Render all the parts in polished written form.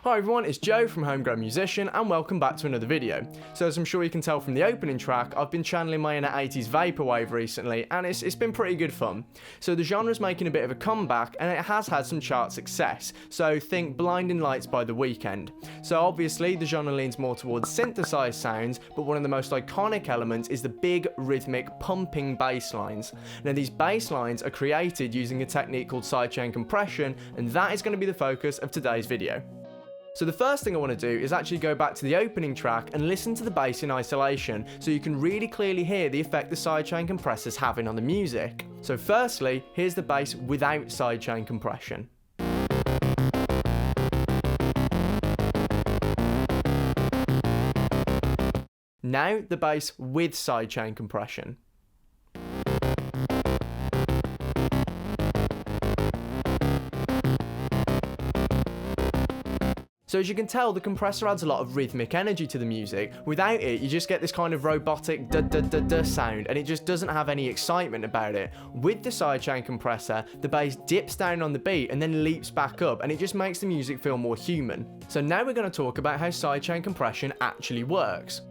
Hi everyone, it's Joe from Homegrown Musician and welcome back to another video. So as I'm sure you can tell from the opening track, I've been channeling my inner 80s Vaporwave recently and it's been pretty good fun. So the genre's making a bit of a comeback and it has had some chart success, so think Blinding Lights by The Weeknd. So obviously the genre leans more towards synthesized sounds, but one of the most iconic elements is the big rhythmic pumping bass lines. Now these bass lines are created using a technique called sidechain compression, and that is going to be the focus of today's video. So the first thing I want to do is actually go back to the opening track and listen to the bass in isolation so you can really clearly hear the effect the sidechain compressor's having on the music. So firstly, here's the bass without sidechain compression. Now the bass with sidechain compression. So as you can tell, the compressor adds a lot of rhythmic energy to the music. Without it, you just get this kind of robotic da-da-da-da sound, and it just doesn't have any excitement about it. With the sidechain compressor, the bass dips down on the beat and then leaps back up, and it just makes the music feel more human. So now we're going to talk about how sidechain compression actually works.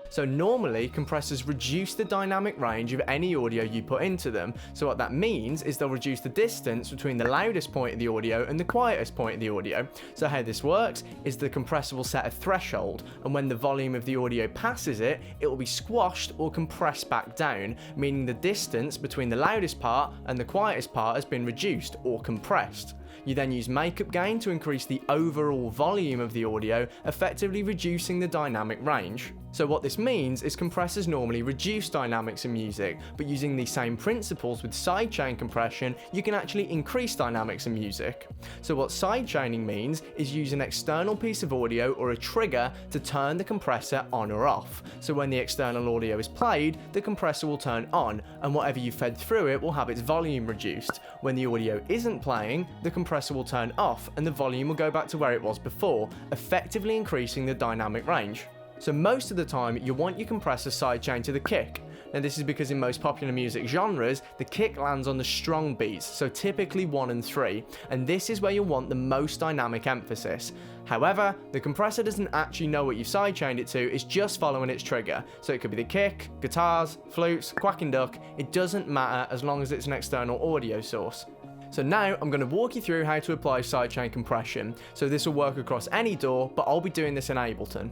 So normally, compressors reduce the dynamic range of any audio you put into them. So what that means is they'll reduce the distance between the loudest point of the audio and the quietest point of the audio. So how this works is the compressor will set a threshold, and when the volume of the audio passes it, it will be squashed or compressed back down, meaning the distance between the loudest part and the quietest part has been reduced or compressed. You then use makeup gain to increase the overall volume of the audio, effectively reducing the dynamic range. So what this means is compressors normally reduce dynamics in music, but using these same principles with sidechain compression, you can actually increase dynamics in music. So what sidechaining means is use an external piece of audio or a trigger to turn the compressor on or off. So when the external audio is played, the compressor will turn on, and whatever you fed through it will have its volume reduced. When the audio isn't playing, the compressor will turn off and the volume will go back to where it was before, effectively increasing the dynamic range. So most of the time, you want your compressor sidechain to the kick. Now this is because in most popular music genres, the kick lands on the strong beats, so typically 1 and 3, and this is where you'll want the most dynamic emphasis. However, the compressor doesn't actually know what you've sidechained it to, it's just following its trigger. So it could be the kick, guitars, flutes, quacking duck, it doesn't matter as long as it's an external audio source. So now I'm going to walk you through how to apply sidechain compression. So this will work across any DAW, but I'll be doing this in Ableton.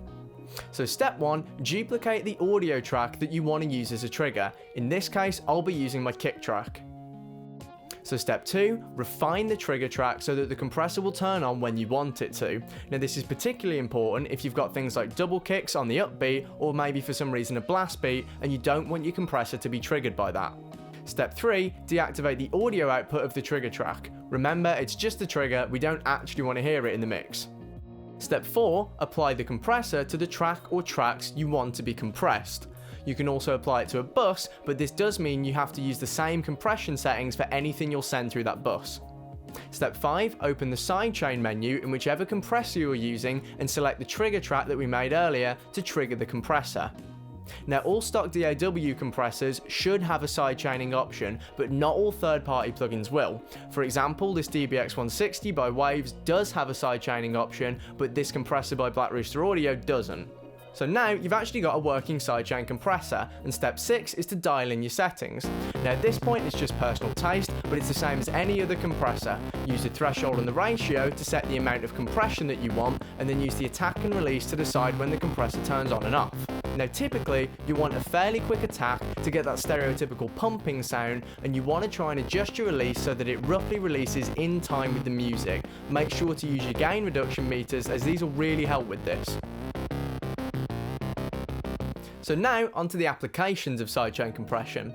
So step 1, duplicate the audio track that you want to use as a trigger. In this case, I'll be using my kick track. So step 2, refine the trigger track so that the compressor will turn on when you want it to. Now this is particularly important if you've got things like double kicks on the upbeat, or maybe for some reason a blast beat, and you don't want your compressor to be triggered by that. Step 3, deactivate the audio output of the trigger track. Remember, it's just the trigger, we don't actually want to hear it in the mix. Step 4, apply the compressor to the track or tracks you want to be compressed. You can also apply it to a bus, but this does mean you have to use the same compression settings for anything you'll send through that bus. Step 5, open the sidechain menu in whichever compressor you're using and select the trigger track that we made earlier to trigger the compressor. Now all stock DAW compressors should have a sidechaining option, but not all third-party plugins will. For example, this DBX160 by Waves does have a sidechaining option, but this compressor by Black Rooster Audio doesn't. So now you've actually got a working sidechain compressor, and step 6 is to dial in your settings. Now at this point it's just personal taste, but it's the same as any other compressor. Use the threshold and the ratio to set the amount of compression that you want, and then use the attack and release to decide when the compressor turns on and off. Now typically, you want a fairly quick attack to get that stereotypical pumping sound, and you want to try and adjust your release so that it roughly releases in time with the music. Make sure to use your gain reduction meters, as these will really help with this. So now onto the applications of sidechain compression.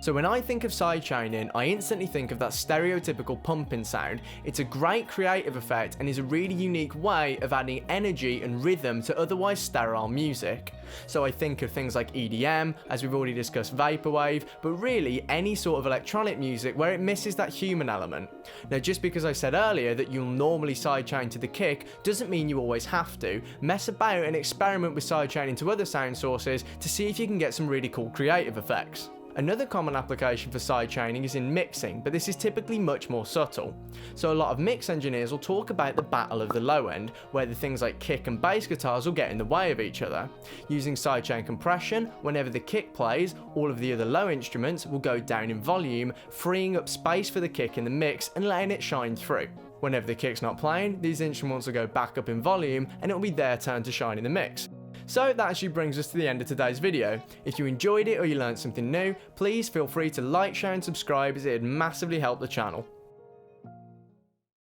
So when I think of sidechaining, I instantly think of that stereotypical pumping sound. It's a great creative effect and is a really unique way of adding energy and rhythm to otherwise sterile music. So I think of things like EDM, as we've already discussed Vaporwave, but really any sort of electronic music where it misses that human element. Now just because I said earlier that you'll normally sidechain to the kick doesn't mean you always have to. Mess about and experiment with sidechaining to other sound sources to see if you can get some really cool creative effects. Another common application for sidechaining is in mixing, but this is typically much more subtle. So a lot of mix engineers will talk about the battle of the low end, where the things like kick and bass guitars will get in the way of each other. Using sidechain compression, whenever the kick plays, all of the other low instruments will go down in volume, freeing up space for the kick in the mix and letting it shine through. Whenever the kick's not playing, these instruments will go back up in volume and it will be their turn to shine in the mix. So that actually brings us to the end of today's video. If you enjoyed it or you learned something new, please feel free to like, share and subscribe as it'd massively help the channel.